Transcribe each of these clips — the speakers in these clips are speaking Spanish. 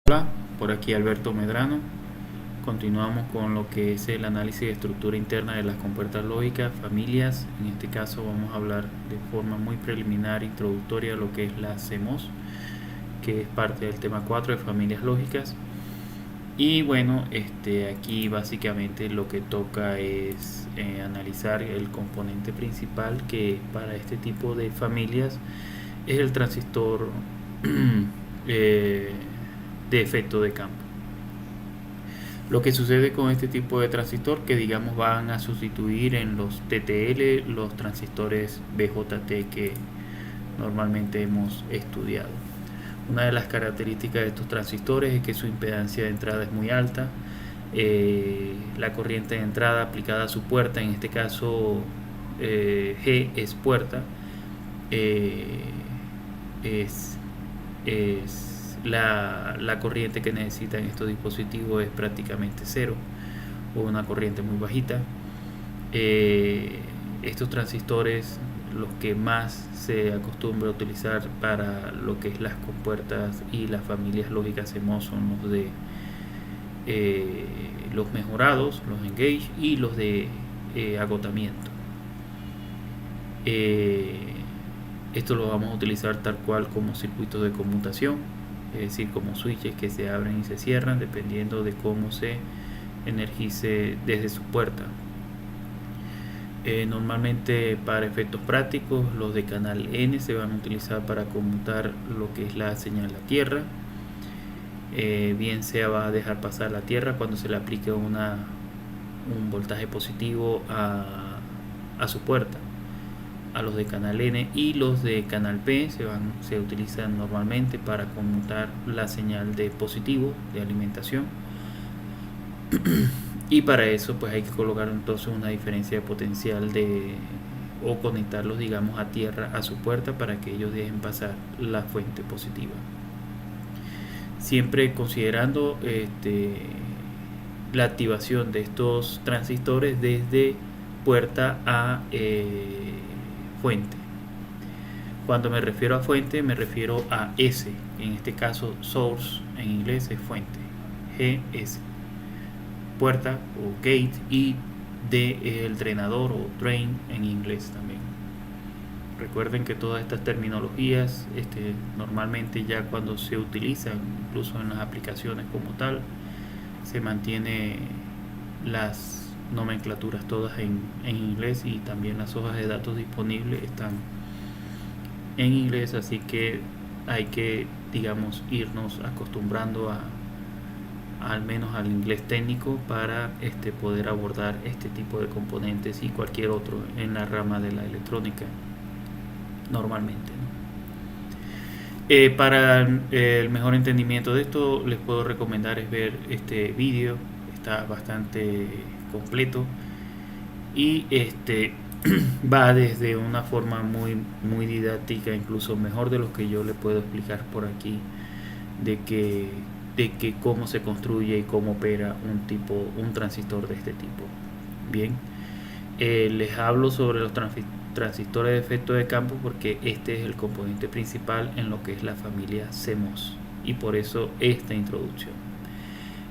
Hola, por aquí Alberto Medrano. Continuamos con lo que es el análisis de estructura interna de las compuertas lógicas, familias. En este caso vamos a hablar de forma muy preliminar, introductoria, lo que es la CMOS, que es parte del tema 4 de familias lógicas. Y bueno, aquí básicamente lo que toca es analizar el componente principal que para este tipo de familias es el transistor eh, de efecto de campo. Lo que sucede con este tipo de transistor que digamos van a sustituir en los TTL los transistores BJT que normalmente hemos estudiado. Una de las características de estos transistores es que su impedancia de entrada es muy alta. La corriente de entrada aplicada a su puerta, en este caso G es puerta, es la corriente que necesitan estos dispositivos es prácticamente cero o una corriente muy bajita. Estos transistores, los que más se acostumbra a utilizar para lo que es las compuertas y las familias lógicas CMOS son los de los mejorados, los engage y los de agotamiento. Esto lo vamos a utilizar tal cual como circuitos de conmutación, es decir, como switches que se abren y se cierran dependiendo de cómo se energice desde su puerta. Normalmente para efectos prácticos los de canal N se van a utilizar para conmutar lo que es la señal a tierra. Bien sea va a dejar pasar la tierra cuando se le aplique un voltaje positivo a su puerta. A los de canal N y los de canal P se utilizan normalmente para conmutar la señal de positivo de alimentación. Y para eso pues hay que colocar entonces una diferencia de potencial o conectarlos digamos a tierra a su puerta para que ellos dejen pasar la fuente positiva, siempre considerando la activación de estos transistores desde puerta a fuente. Cuando me refiero a fuente me refiero a S, en este caso source en inglés es fuente, G es puerta o gate y D es el drenador o drain en inglés también. Recuerden que todas estas terminologías normalmente ya cuando se utilizan incluso en las aplicaciones como tal se mantiene las nomenclaturas todas en inglés y también las hojas de datos disponibles están en inglés, así que hay que digamos irnos acostumbrando al menos al inglés técnico para poder abordar este tipo de componentes y cualquier otro en la rama de la electrónica normalmente, ¿no? Para el mejor entendimiento de esto les puedo recomendar es ver este vídeo, está bastante completo y va desde una forma muy didáctica, incluso mejor de lo que yo le puedo explicar por aquí, de que cómo se construye y cómo opera un transistor de este tipo. Bien, les hablo sobre los transistores de efecto de campo porque este es el componente principal en lo que es la familia CMOS y por eso esta introducción.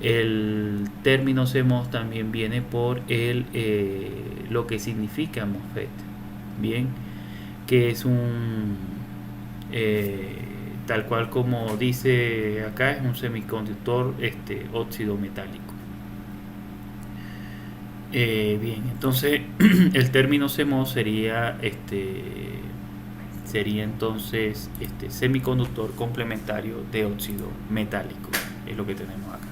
El término CMOS también viene por lo que significa MOSFET, bien, que es tal cual como dice acá, es un semiconductor óxido metálico. Bien, entonces el término CMOS sería entonces semiconductor complementario de óxido metálico, es lo que tenemos acá.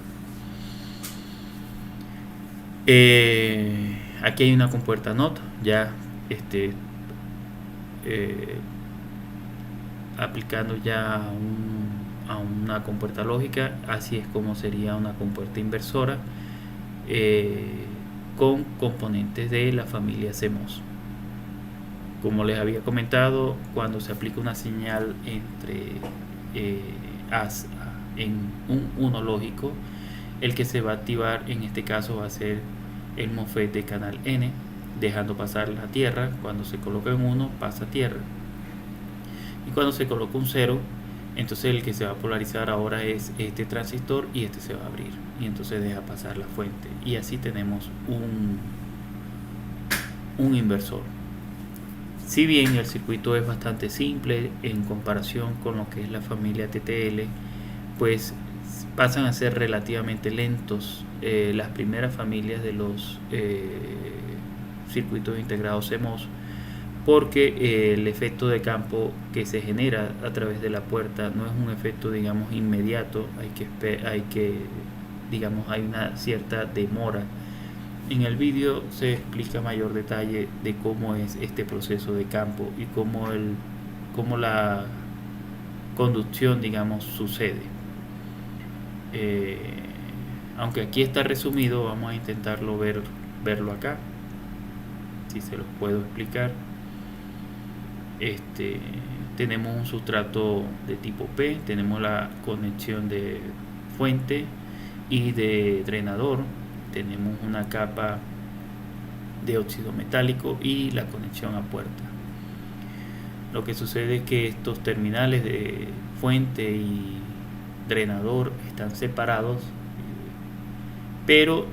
Aquí hay una compuerta NOT ya aplicando ya a una compuerta lógica. Así es como sería una compuerta inversora con componentes de la familia CMOS. Como les había comentado, cuando se aplica una señal entre en un 1 lógico, el que se va a activar en este caso va a ser el MOSFET de canal N, dejando pasar la tierra. Cuando se coloca en 1 pasa tierra, y cuando se coloca un 0 Entonces el que se va a polarizar ahora es este transistor y este se va a abrir y entonces deja pasar la fuente y así tenemos un inversor. Si bien el circuito es bastante simple en comparación con lo que es la familia TTL, pues pasan a ser relativamente lentos las primeras familias de los circuitos integrados CMOS, porque el efecto de campo que se genera a través de la puerta no es un efecto, digamos, inmediato. Hay una cierta demora. En el vídeo se explica mayor detalle de cómo es este proceso de campo y cómo la conducción, digamos, sucede. Aunque aquí está resumido, vamos a intentarlo verlo acá, si se los puedo explicar. Tenemos un sustrato de tipo P, tenemos la conexión de fuente y de drenador, tenemos una capa de óxido metálico y la conexión a puerta. Lo que sucede es que estos terminales de fuente y drenador están separados, pero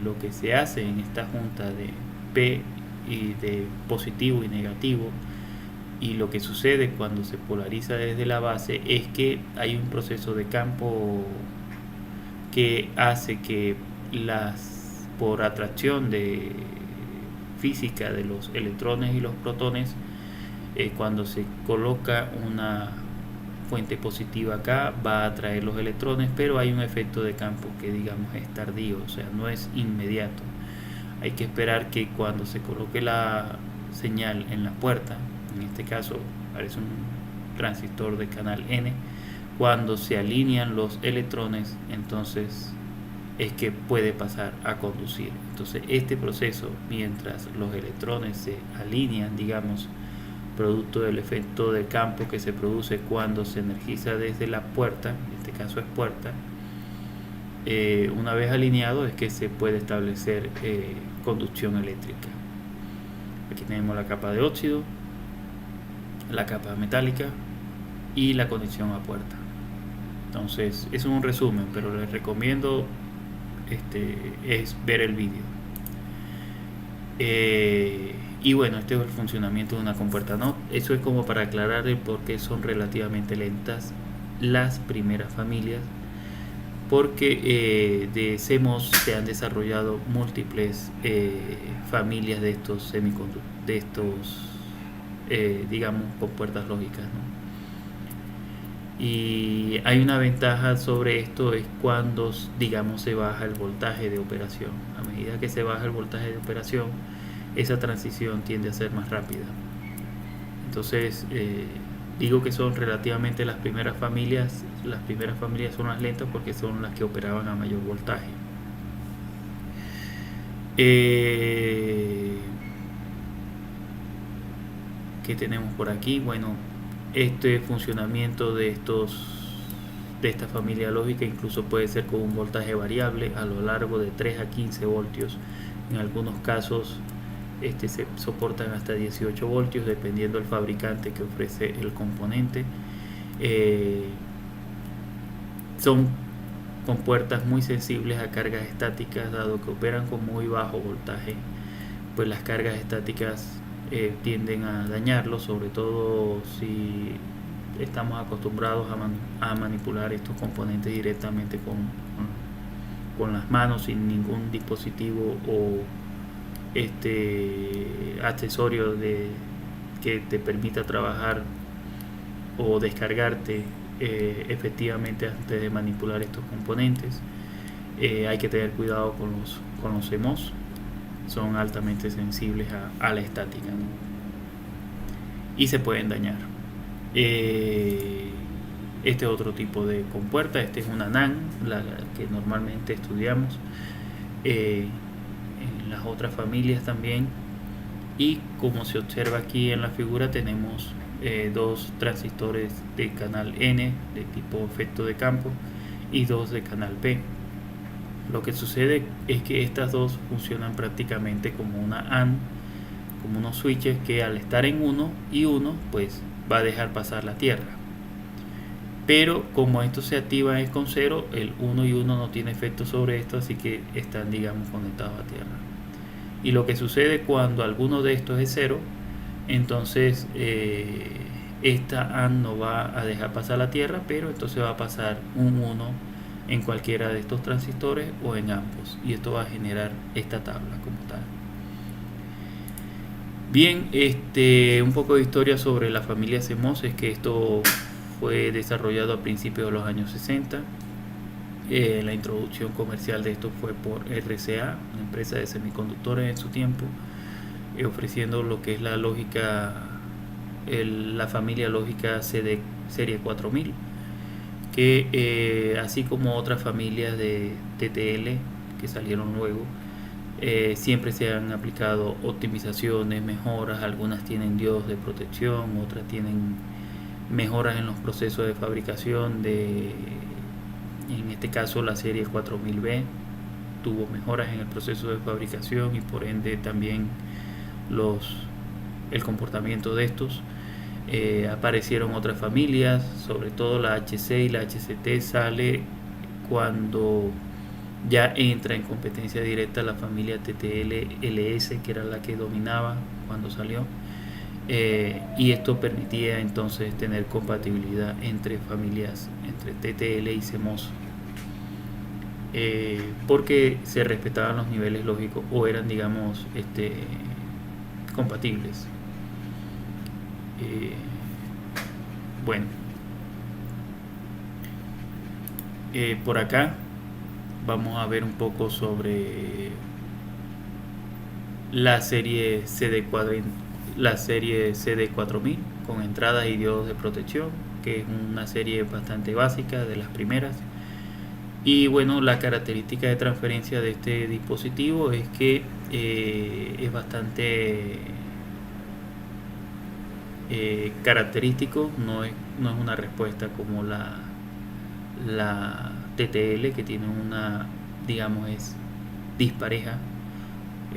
lo que se hace en esta junta de P y de positivo y negativo, y lo que sucede cuando se polariza desde la base, es que hay un proceso de campo que hace que por atracción de física de los electrones y los protones, cuando se coloca una fuente positiva acá, va a atraer los electrones, pero hay un efecto de campo que, digamos, es tardío, o sea, no es inmediato. Hay que esperar que cuando se coloque la señal en la puerta, en este caso parece un transistor de canal N, cuando se alinean los electrones, entonces es que puede pasar a conducir. Entonces este proceso, mientras los electrones se alinean, digamos, producto del efecto de campo que se produce cuando se energiza desde la puerta, en este caso es puerta, una vez alineado es que se puede establecer conducción eléctrica. Aquí tenemos la capa de óxido, la capa metálica y la conexión a puerta. Entonces es un resumen, pero les recomiendo es ver el vídeo. Y bueno, este es el funcionamiento de una compuerta NOT. Eso es como para aclarar el por qué son relativamente lentas las primeras familias, porque de CMOS se han desarrollado múltiples familias de estos semiconductores, de estos digamos, compuertas lógicas, ¿no? Y hay una ventaja sobre esto, es cuando, digamos, se baja el voltaje de operación. A medida que se baja el voltaje de operación, esa transición tiende a ser más rápida. Entonces digo que son relativamente las primeras familias son las lentas porque son las que operaban a mayor voltaje. ¿Qué tenemos por aquí? Bueno, este funcionamiento de esta familia lógica incluso puede ser con un voltaje variable a lo largo de 3 a 15 voltios. En algunos casos se soportan hasta 18 voltios dependiendo del fabricante que ofrece el componente. Son compuertas muy sensibles a cargas estáticas, dado que operan con muy bajo voltaje, pues las cargas estáticas tienden a dañarlo, sobre todo si estamos acostumbrados a manipular estos componentes directamente con las manos, sin ningún dispositivo o accesorio que te permita trabajar o descargarte efectivamente antes de manipular estos componentes. Hay que tener cuidado con los CMOS, son altamente sensibles a la estática, ¿no? Y se pueden dañar. Este es otro tipo de compuerta, este es una NAND, la que normalmente estudiamos. En las otras familias también, y como se observa aquí en la figura, tenemos dos transistores de canal N de tipo efecto de campo y dos de canal P. Lo que sucede es que estas dos funcionan prácticamente como una AND, como unos switches que al estar en uno y uno, pues va a dejar pasar la tierra. pero como esto se activa es con cero, el 1 y 1 no tiene efecto sobre esto, así que están, digamos, conectados a tierra. Y lo que sucede cuando alguno de estos es cero, entonces esta AND no va a dejar pasar la tierra, pero entonces va a pasar un 1 en cualquiera de estos transistores o en ambos, y esto va a generar esta tabla como tal. Bien, un poco de historia sobre la familia CMOS es que esto fue desarrollado a principios de los años 60. La introducción comercial de esto fue por RCA, una empresa de semiconductores en su tiempo, ofreciendo lo que es la lógica, la familia lógica CD serie 4000, que así como otras familias de TTL que salieron luego, siempre se han aplicado optimizaciones, mejoras. Algunas tienen diodos de protección, otras tienen mejoras en los procesos de fabricación. En este caso la serie 4000B tuvo mejoras en el proceso de fabricación y por ende también el comportamiento de estos. Aparecieron otras familias, sobre todo la HC y la HCT sale cuando ya entra en competencia directa la familia TTL-LS, que era la que dominaba cuando salió, y esto permitía entonces tener compatibilidad entre familias, entre TTL y CMOS, porque se respetaban los niveles lógicos o eran, digamos, compatibles. Bueno, por acá vamos a ver un poco sobre la serie CD4000 con entradas y diodos de protección, que es una serie bastante básica, de las primeras. Y bueno, la característica de transferencia de este dispositivo es que es bastante característico, no es una respuesta como la TTL, que tiene una, digamos, es dispareja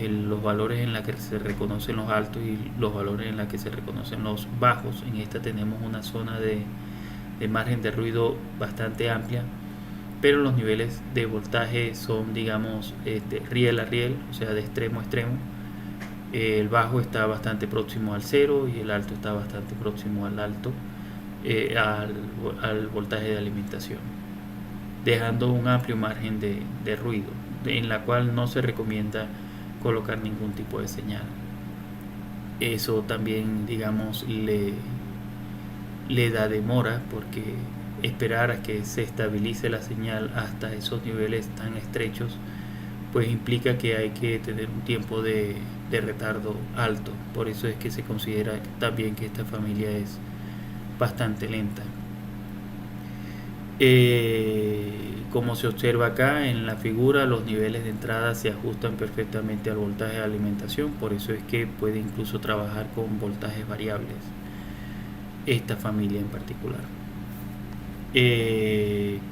los valores en la que se reconocen los altos y los valores en la que se reconocen los bajos. En esta tenemos una zona de margen de ruido bastante amplia, pero los niveles de voltaje son, digamos, riel a riel, o sea, de extremo a extremo. El bajo está bastante próximo al cero y el alto está bastante próximo al voltaje de alimentación, dejando un amplio margen de ruido, en la cual no se recomienda colocar ningún tipo de señal. Eso también, digamos, le da demora, porque esperar a que se estabilice la señal hasta esos niveles tan estrechos pues implica que hay que tener un tiempo de retardo alto. Por eso es que se considera también que esta familia es bastante lenta. Como se observa acá en la figura, los niveles de entrada se ajustan perfectamente al voltaje de alimentación, por eso es que puede incluso trabajar con voltajes variables, esta familia en particular.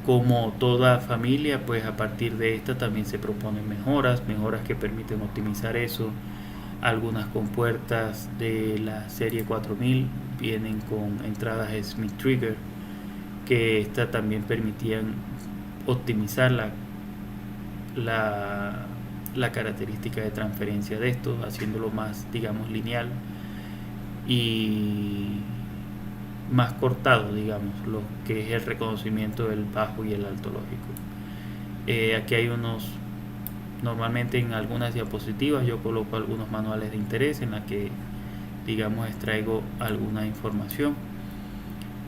Como toda familia, pues a partir de esta también se proponen mejoras que permiten optimizar eso. Algunas compuertas de la serie 4000 vienen con entradas Smith Trigger, que esta también permitían optimizar la característica de transferencia de esto, haciéndolo más, digamos, lineal y más cortado, digamos, lo que es el reconocimiento del bajo y el alto lógico. Aquí hay normalmente en algunas diapositivas yo coloco algunos manuales de interés en la que, digamos, extraigo alguna información.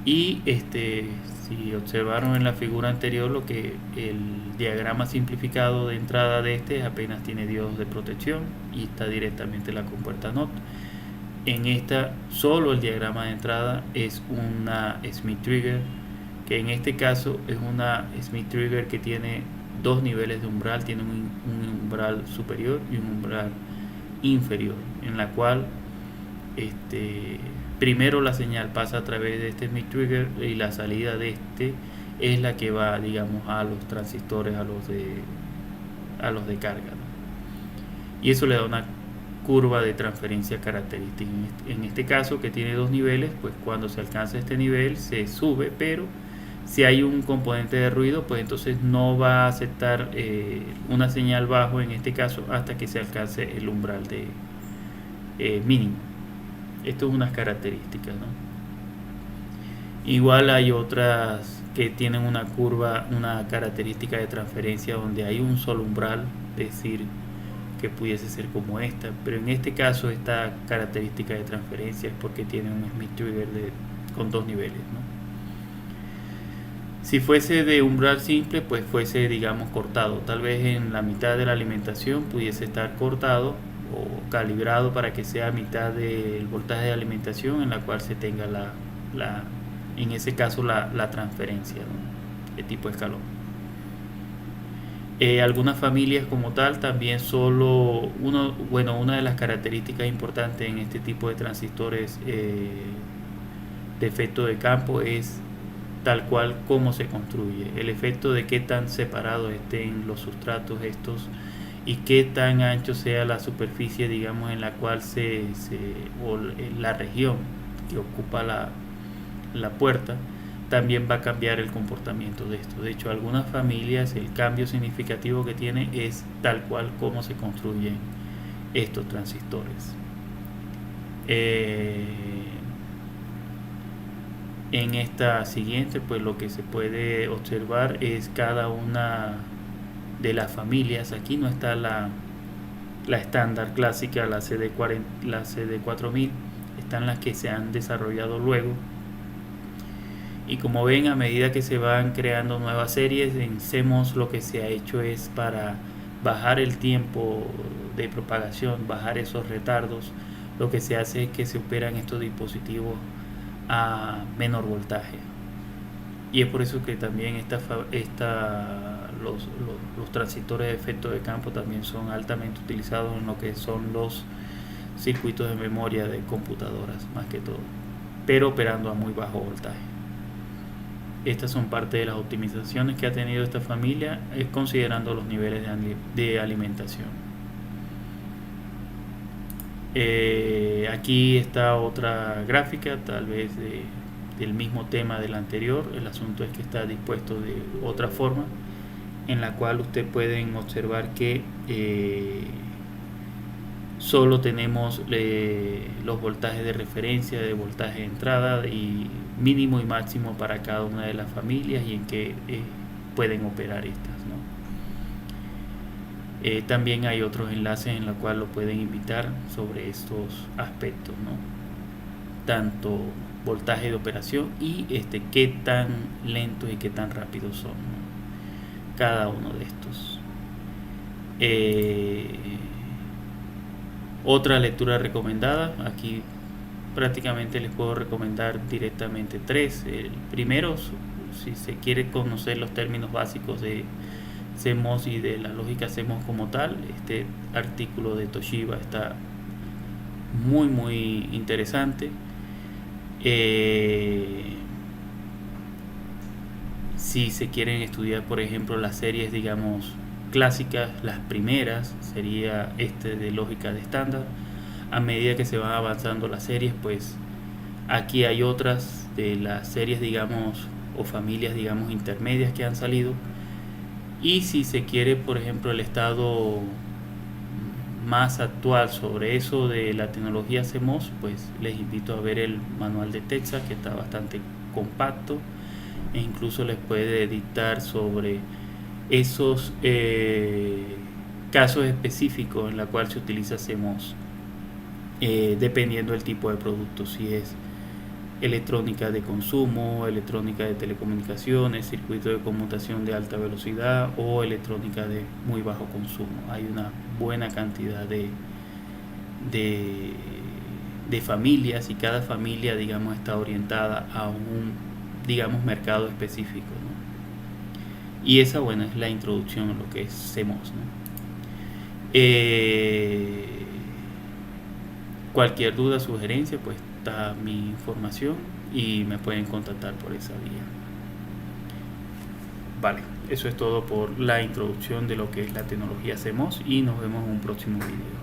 Y si observaron en la figura anterior, lo que el diagrama simplificado de entrada de apenas tiene diodos de protección y está directamente en la compuerta NOT. En esta solo el diagrama de entrada es una Smith Trigger, que en este caso es una Smith Trigger que tiene dos niveles de umbral, tiene un umbral superior y un umbral inferior, en la cual primero la señal pasa a través de este Smith Trigger y la salida de es la que va, digamos, a los transistores, a los de carga, ¿no? Y eso le da una curva de transferencia característica. En este caso, que tiene dos niveles, pues cuando se alcanza este nivel se sube, pero Si hay un componente de ruido, pues entonces no va a aceptar una señal bajo en este caso hasta que se alcance el umbral de mínimo. Esto es unas características, ¿no? Igual hay otras que tienen una curva, una característica de transferencia donde hay un solo umbral, es decir, que pudiese ser como esta, pero en este caso esta característica de transferencia es porque tiene un Smith trigger con dos niveles, ¿no? Si fuese de umbral simple, pues fuese, digamos, cortado. Tal vez en la mitad de la alimentación pudiese estar cortado o calibrado para que sea mitad del voltaje de alimentación en la cual se tenga en ese caso la transferencia, ¿no?, de tipo escalón. Algunas familias como tal también una de las características importantes en este tipo de transistores de efecto de campo es tal cual cómo se construye, el efecto de qué tan separados estén los sustratos estos y qué tan ancho sea la superficie, digamos, en la cual o la región que ocupa la puerta, también va a cambiar el comportamiento de esto. De hecho, algunas familias el cambio significativo que tiene es tal cual cómo se construyen estos transistores. En esta siguiente, pues lo que se puede observar es cada una de las familias. Aquí no está la estándar clásica, la CD4000, están las que se han desarrollado luego. Y como ven, a medida que se van creando nuevas series, en CMOS lo que se ha hecho es para bajar el tiempo de propagación, bajar esos retardos, lo que se hace es que se operan estos dispositivos a menor voltaje. Y es por eso que también los transistores de efecto de campo también son altamente utilizados en lo que son los circuitos de memoria de computadoras, más que todo, pero operando a muy bajo voltaje. Estas son parte de las optimizaciones que ha tenido esta familia, considerando los niveles de alimentación. Aquí está otra gráfica, tal vez del mismo tema del anterior. El asunto es que está dispuesto de otra forma, en la cual ustedes pueden observar que solo tenemos los voltajes de referencia, de voltaje de entrada y mínimo y máximo para cada una de las familias y en qué pueden operar estas, ¿no? También hay otros enlaces en los cuales lo pueden invitar sobre estos aspectos, ¿no? Tanto voltaje de operación y qué tan lentos y qué tan rápidos son, ¿no?, cada uno de estos. Otra lectura recomendada, aquí prácticamente les puedo recomendar directamente tres. El primero, si se quiere conocer los términos básicos de CMOS y de la lógica CMOS como tal, este artículo de Toshiba está muy muy interesante. Si se quieren estudiar, por ejemplo, las series, digamos, clásicas, las primeras sería de lógica de estándar. A medida que se van avanzando las series, pues aquí hay otras de las series, digamos, o familias, digamos, intermedias que han salido. Y si se quiere, por ejemplo, el estado más actual sobre eso de la tecnología CMOS, pues les invito a ver el manual de Texas, que está bastante compacto e incluso les puede dictar sobre esos casos específicos en la cual se utiliza CMOS, dependiendo del tipo de producto, si es electrónica de consumo, electrónica de telecomunicaciones, circuito de conmutación de alta velocidad o electrónica de muy bajo consumo. Hay una buena cantidad de familias y cada familia, digamos, está orientada a un, digamos, mercado específico, ¿no? Y esa, bueno, es la introducción a lo que es CMOS, ¿no? Cualquier duda, sugerencia, pues está mi información y me pueden contactar por esa vía. Vale, eso es todo por la introducción de lo que es la tecnología CMOS y nos vemos en un próximo video.